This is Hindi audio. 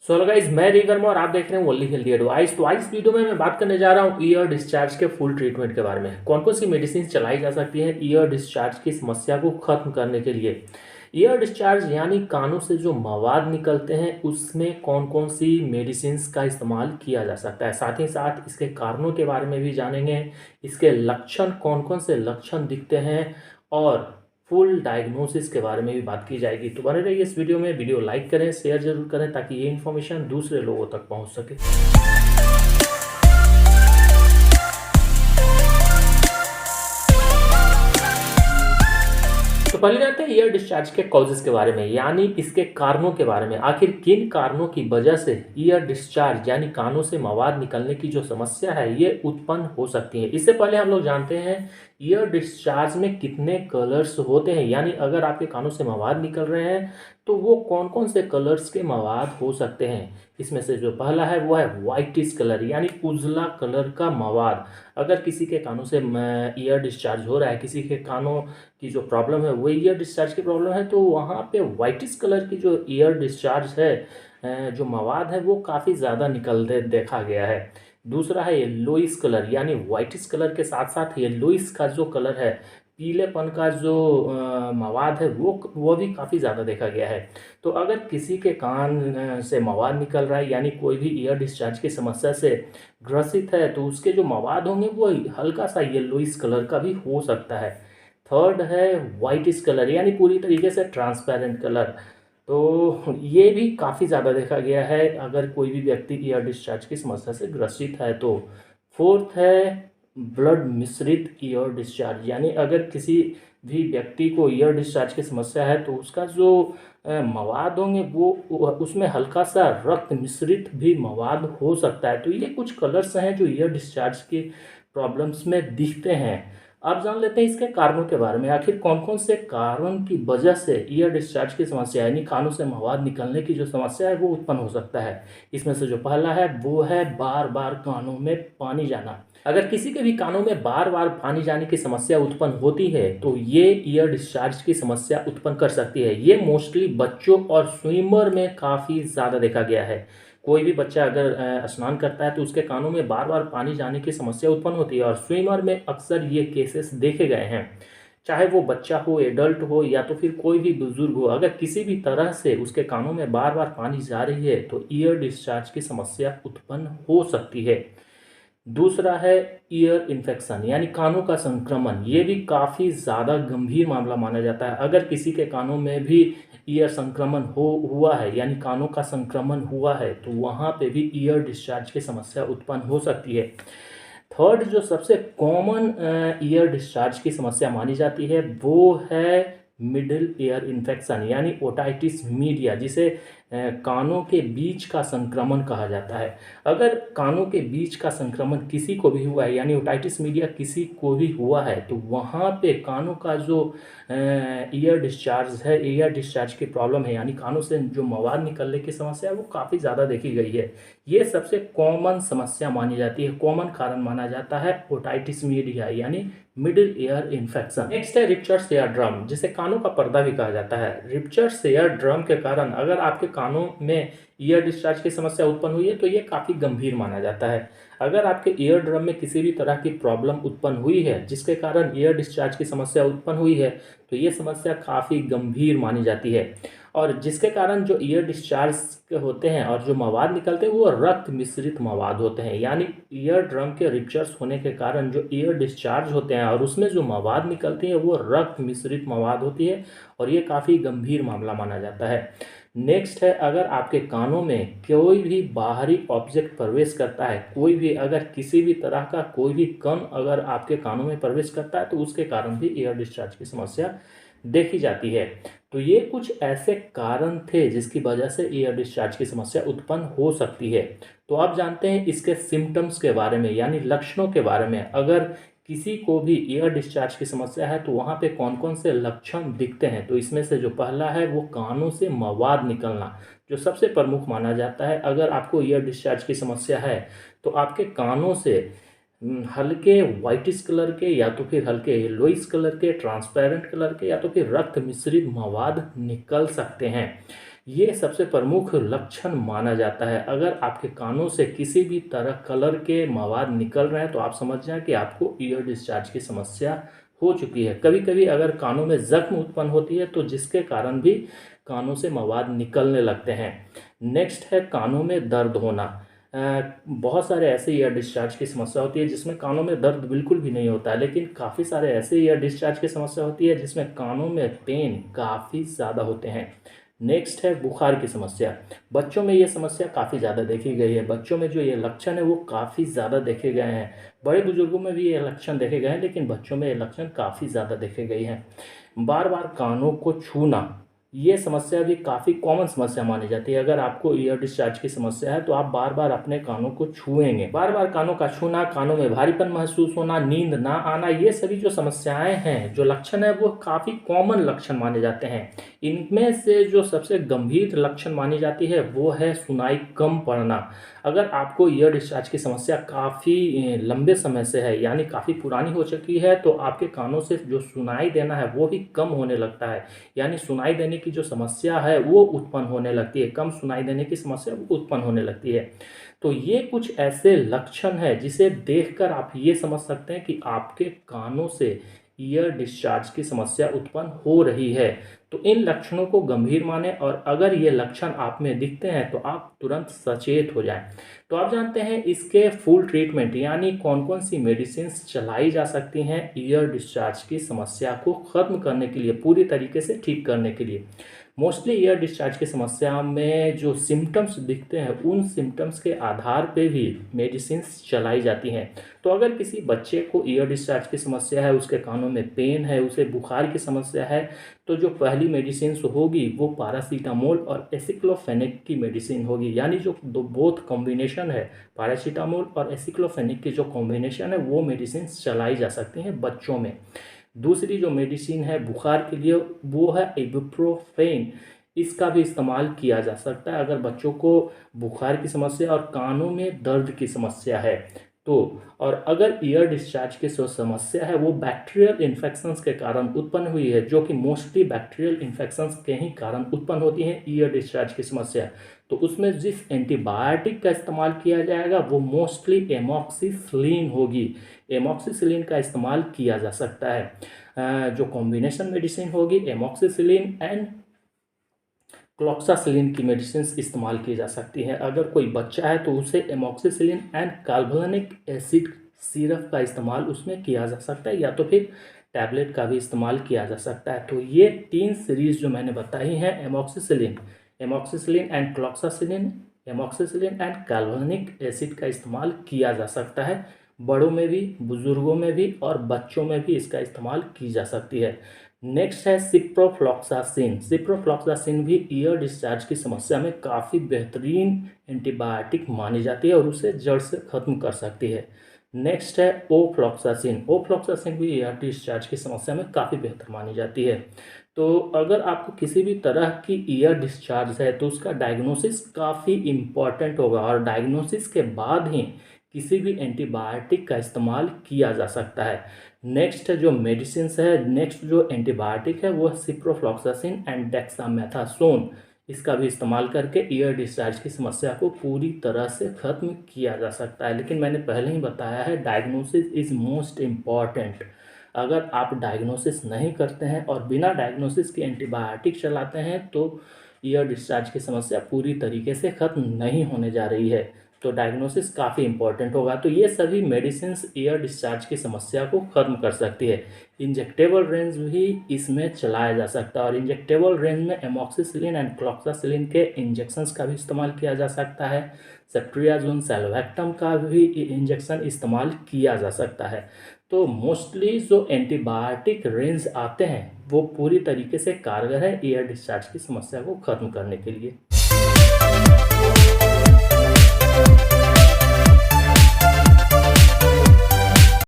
सो हेलो गाइस, मैं रवि वर्मा और आप देख रहे हैं ओनली हेल्दी एडवाइस। तो आज इस वीडियो में मैं बात करने जा रहा हूँ ईयर डिस्चार्ज के फुल ट्रीटमेंट के बारे में। कौन कौन सी मेडिसिन चलाई जा सकती है ईयर डिस्चार्ज की समस्या को खत्म करने के लिए। ईयर डिस्चार्ज यानी कानों से जो मवाद निकलते हैं उसमें कौन कौन सी मेडिसिन का इस्तेमाल किया जा सकता है। साथ ही साथ इसके कारणों के बारे में भी जानेंगे, इसके लक्षण कौन कौन से लक्षण दिखते हैं और फुल डायग्नोसिस के बारे में भी बात की जाएगी। तो बने रहिए इस वीडियो में। वीडियो लाइक करें, शेयर जरूर करें ताकि ये इन्फॉर्मेशन दूसरे लोगों तक पहुंच सके। तो पहले जानते हैं ईयर डिस्चार्ज के कॉजेस के बारे में, यानी इसके कारणों के बारे में। आखिर किन कारणों की वजह से ईयर डिस्चार्ज यानी कानों से मवाद निकलने की जो समस्या है ये उत्पन्न हो सकती है। इससे पहले हम लोग जानते हैं ईयर डिस्चार्ज में कितने कलर्स होते हैं, यानी अगर आपके कानों से मवाद निकल रहे हैं तो वो कौन कौन से कलर्स के मवाद हो सकते हैं। इसमें से जो पहला है वो है वाइटिश कलर, यानी उजला कलर का मवाद। अगर किसी के कानों से ईयर डिस्चार्ज हो रहा है, किसी के कानों की जो प्रॉब्लम है वो ईयर डिस्चार्ज की प्रॉब्लम है, तो वहाँ पे वाइटिश कलर की जो ईयर डिस्चार्ज है, जो मवाद है वो काफ़ी ज़्यादा निकलते देखा गया है। दूसरा है येलोइश कलर, यानी वाइटिश कलर के साथ साथ येलोइश का जो कलर है, पीलेपन का जो मवाद है वो भी काफ़ी ज़्यादा देखा गया है। तो अगर किसी के कान से मवाद निकल रहा है, यानी कोई भी ईयर डिस्चार्ज की समस्या से ग्रसित है, तो उसके जो मवाद होंगे वो हल्का सा येलोइश कलर का भी हो सकता है। थर्ड है वाइटिश कलर, यानी पूरी तरीके से ट्रांसपेरेंट कलर। तो ये भी काफ़ी ज़्यादा देखा गया है अगर कोई भी व्यक्ति ईयर डिस्चार्ज की समस्या से ग्रसित है तो। फोर्थ है ब्लड मिश्रित ईयर डिस्चार्ज, यानी अगर किसी भी व्यक्ति को ईयर डिस्चार्ज की समस्या है तो उसका जो मवाद होंगे वो उसमें हल्का सा रक्त मिश्रित भी मवाद हो सकता है। तो ये कुछ कलर्स हैं जो ईयर डिस्चार्ज की प्रॉब्लम्स में दिखते हैं। अब जान लेते हैं इसके कारणों के बारे में। आखिर कौन कौन से कारण की वजह से ईयर डिस्चार्ज की समस्या यानी कानों से मवाद निकलने की जो समस्या है वो उत्पन्न हो सकता है। इसमें से जो पहला है वो है बार बार कानों में पानी जाना। अगर किसी के भी कानों में बार बार पानी जाने की समस्या उत्पन्न होती है तो ये ईयर डिस्चार्ज की समस्या उत्पन्न कर सकती है। ये मोस्टली बच्चों और स्विमर में काफ़ी ज़्यादा देखा गया है। कोई भी बच्चा अगर स्नान करता है तो उसके कानों में बार बार पानी जाने की समस्या उत्पन्न होती है, और स्विमर में अक्सर ये केसेस देखे गए हैं। चाहे वो बच्चा हो, एडल्ट हो या तो फिर कोई भी बुजुर्ग हो, अगर किसी भी तरह से उसके कानों में बार बार पानी जा रही है तो ईयर डिस्चार्ज की समस्या उत्पन्न हो सकती है। दूसरा है ईयर इन्फेक्शन, यानी कानों का संक्रमण। ये भी काफ़ी ज़्यादा गंभीर मामला माना जाता है। अगर किसी के कानों में भी ईयर संक्रमण हुआ है, यानी कानों का संक्रमण हुआ है, तो वहाँ पे भी ईयर डिस्चार्ज की समस्या उत्पन्न हो सकती है। थर्ड जो सबसे कॉमन ईयर डिस्चार्ज की समस्या मानी जाती है वो है मिडिल ईयर इन्फेक्शन, यानी ओटाइटिस मीडिया, जिसे कानों के बीच का संक्रमण कहा जाता है। अगर कानों के बीच का संक्रमण किसी को भी हुआ है, यानी ओटाइटिस मीडिया किसी को भी हुआ है, तो वहाँ पे कानों का जो ईयर डिस्चार्ज है, ईयर डिस्चार्ज की प्रॉब्लम है, यानी कानों से जो मवाद निकलने की समस्या है वो काफ़ी ज़्यादा देखी गई है। ये सबसे कॉमन समस्या मानी जाती है, कॉमन कारण माना जाता है ओटाइटिस मीडिया यानी मिडिल ईयर इन्फेक्शन। नेक्स्ट है रिपचर्स ईयर ड्रम, जिसे कानों का पर्दा भी कहा जाता है। रिपचर्स ईयर ड्रम के कारण अगर आपके कानों में ईयर डिस्चार्ज की समस्या उत्पन्न हुई है तो ये काफ़ी गंभीर माना जाता है। अगर आपके ईयर ड्रम में किसी भी तरह की प्रॉब्लम उत्पन्न हुई है जिसके कारण ईयर डिस्चार्ज की समस्या उत्पन्न हुई है तो ये समस्या काफ़ी गंभीर मानी जाती है, और जिसके कारण जो ईयर डिस्चार्ज होते हैं और जो मवाद निकलते हैं वो रक्त मिश्रित मवाद होते हैं। यानी ईयर ड्रम के रिपचर्स होने के कारण जो ईयर डिस्चार्ज होते हैं और उसमें जो मवाद निकलती है वो रक्त मिश्रित मवाद होती है, और ये काफ़ी गंभीर मामला माना जाता है। नेक्स्ट है अगर आपके कानों में कोई भी बाहरी ऑब्जेक्ट प्रवेश करता है, कोई भी अगर किसी भी तरह का कोई भी कण अगर आपके कानों में प्रवेश करता है तो उसके कारण भी ईयर डिस्चार्ज की समस्या देखी जाती है। तो ये कुछ ऐसे कारण थे जिसकी वजह से ईयर डिस्चार्ज की समस्या उत्पन्न हो सकती है। तो आप जानते हैं इसके सिम्टम्स के बारे में, यानी लक्षणों के बारे में। अगर किसी को भी ईयर डिस्चार्ज की समस्या है तो वहाँ पे कौन कौन से लक्षण दिखते हैं, तो इसमें से जो पहला है वो कानों से मवाद निकलना, जो सबसे प्रमुख माना जाता है। अगर आपको ईयर डिस्चार्ज की समस्या है तो आपके कानों से हल्के वाइटिश कलर के या तो फिर हल्के येलोइश कलर के, ट्रांसपेरेंट कलर के या तो फिर रक्त मिश्रित मवाद निकल सकते हैं। ये सबसे प्रमुख लक्षण माना जाता है। अगर आपके कानों से किसी भी तरह कलर के मवाद निकल रहे हैं तो आप समझ जाएं कि आपको ईयर डिस्चार्ज की समस्या हो चुकी है। कभी कभी अगर कानों में जख्म उत्पन्न होती है तो जिसके कारण भी कानों से मवाद निकलने लगते हैं। नेक्स्ट है कानों में दर्द होना। बहुत सारे ऐसे ईयर डिस्चार्ज की समस्या होती है जिसमें कानों में दर्द बिल्कुल भी नहीं होता है, लेकिन काफ़ी सारे ऐसे ईयर डिस्चार्ज की समस्या होती है जिसमें कानों में पेन काफ़ी ज़्यादा होते हैं। नेक्स्ट है बुखार की समस्या। बच्चों में ये समस्या काफ़ी ज़्यादा देखी गई है। बच्चों में जो ये लक्षण है वो काफ़ी ज़्यादा देखे गए हैं। बड़े बुजुर्गों में भी ये लक्षण देखे गए हैं, लेकिन बच्चों में ये लक्षण काफ़ी ज़्यादा देखे गए हैं। बार बार कानों को छूना, ये समस्या भी काफ़ी कॉमन समस्या मानी जाती है। अगर आपको ईयर डिस्चार्ज की समस्या है तो आप बार बार अपने कानों को छुएंगे। बार बार कानों का छूना, कानों में भारीपन महसूस होना, नींद ना आना, ये सभी जो समस्याएं हैं, जो लक्षण है, वो काफ़ी कॉमन लक्षण माने जाते हैं। इनमें से जो सबसे गंभीर लक्षण मानी जाती है वो है सुनाई कम पड़ना। अगर आपको ईयर डिस्चार्ज की समस्या काफ़ी लंबे समय से है, यानी काफ़ी पुरानी हो चुकी है, तो आपके कानों से जो सुनाई देना है वो भी कम होने लगता है। यानी सुनाई देने की जो समस्या है वो उत्पन्न होने लगती है, कम सुनाई देने की समस्या वो उत्पन्न होने लगती है। तो ये कुछ ऐसे लक्षण है जिसे देखकर आप ये समझ सकते हैं कि आपके कानों से ईयर डिस्चार्ज की समस्या उत्पन्न हो रही है। तो इन लक्षणों को गंभीर माने और अगर ये लक्षण आप में दिखते हैं तो आप तुरंत सचेत हो जाएं। तो आप जानते हैं इसके फुल ट्रीटमेंट यानी कौन कौन सी मेडिसिन चलाई जा सकती हैं ईयर डिस्चार्ज की समस्या को ख़त्म करने के लिए, पूरी तरीके से ठीक करने के लिए। मोस्टली ईयर डिस्चार्ज की समस्या में जो सिम्टम्स दिखते हैं उन सिम्टम्स के आधार पे भी मेडिसिन चलाई जाती हैं। तो अगर किसी बच्चे को ईयर डिस्चार्ज की समस्या है, उसके कानों में पेन है, उसे बुखार की समस्या है, तो जो पहली मेडिसिन होगी वो पैरासीटामोल और एसिक्लोफेनेक की मेडिसिन होगी। यानी जो दो बोथ कॉम्बिनेशन है, पैरासीटामोल और एसिक्लोफेनेक की जो कॉम्बिनेशन है वो मेडिसिन चलाई जा सकती हैं बच्चों में। दूसरी जो मेडिसिन है बुखार के लिए वो है इबुप्रोफेन। इसका भी इस्तेमाल किया जा सकता है अगर बच्चों को बुखार की समस्या और कानों में दर्द की समस्या है तो। और अगर ईयर डिस्चार्ज की जो समस्या है वो बैक्टीरियल इन्फेक्शंस के कारण उत्पन्न हुई है, जो कि मोस्टली बैक्टीरियल इन्फेक्शंस के ही कारण उत्पन्न होती है ईयर डिस्चार्ज की समस्या, तो उसमें जिस एंटीबायोटिक का इस्तेमाल किया जाएगा वो मोस्टली एमॉक्सिसिलिन होगी। एमॉक्सिसिलिन का इस्तेमाल किया जा सकता है। जो कॉम्बिनेशन मेडिसिन होगी एमॉक्सिसिलिन एंड क्लॉक्सासिलिन की मेडिसिन इस्तेमाल की जा सकती है। अगर कोई बच्चा है तो उसे amoxicillin and carbonic acid syrup का इस्तेमाल उसमें किया जा सकता है, या तो फिर टैबलेट का भी इस्तेमाल किया जा सकता है। तो ये 3 सीरीज जो मैंने बताई हैं, amoxicillin and cloxacillin, amoxicillin and carbonic acid का इस्तेमाल किया जा सकता है। बड़ों में भी, बुजुर्गों में भी और बच्चों में भी इसका इस्तेमाल की जा सकती है। नेक्स्ट है सिप्रोफ्लॉक्सासिन। सिप्रोफ्लॉक्सासिन भी ईयर डिस्चार्ज की समस्या में काफ़ी बेहतरीन एंटीबायोटिक मानी जाती है और उसे जड़ से ख़त्म कर सकती है। नेक्स्ट है ओफ्लॉक्सासिन। ओफ्लॉक्सासिन भी ईयर डिस्चार्ज की समस्या में काफ़ी बेहतर मानी जाती है। तो अगर आपको किसी भी तरह की ईयर डिस्चार्ज है तो उसका डायग्नोसिस काफ़ी इम्पॉर्टेंट होगा और डायग्नोसिस के बाद ही किसी भी एंटीबायोटिक का इस्तेमाल किया जा सकता है। नेक्स्ट जो मेडिसिन है, नेक्स्ट जो एंटीबायोटिक है वो सिप्रोफ्लॉक्सासिन एंड डेक्सामेथासोन, इसका भी इस्तेमाल करके ईयर डिस्चार्ज की समस्या को पूरी तरह से ख़त्म किया जा सकता है। लेकिन मैंने पहले ही बताया है डायग्नोसिस इज़ मोस्ट इम्पॉर्टेंट। अगर आप डायग्नोसिस नहीं करते हैं और बिना डायग्नोसिस के एंटीबायोटिक चलाते हैं तो ईयर डिस्चार्ज की समस्या पूरी तरीके से ख़त्म नहीं होने जा रही है। तो डायग्नोसिस काफ़ी इंपॉर्टेंट होगा। तो ये सभी मेडिसिन ईयर डिस्चार्ज की समस्या को ख़त्म कर सकती है। इंजेक्टेबल रेंज भी इसमें चलाया जा सकता है और इंजेक्टेबल रेंज में एमॉक्सिसिलिन एंड क्लॉक्सासिलिन के इंजेक्शंस का भी इस्तेमाल किया जा सकता है। सेफ्ट्रियाजोन सेल्वेक्टम का भी इंजेक्शन इस्तेमाल किया जा सकता है। तो मोस्टली जो एंटीबायोटिक रेंज आते हैं वो पूरी तरीके से कारगर है ईयर डिस्चार्ज की समस्या को ख़त्म करने के लिए।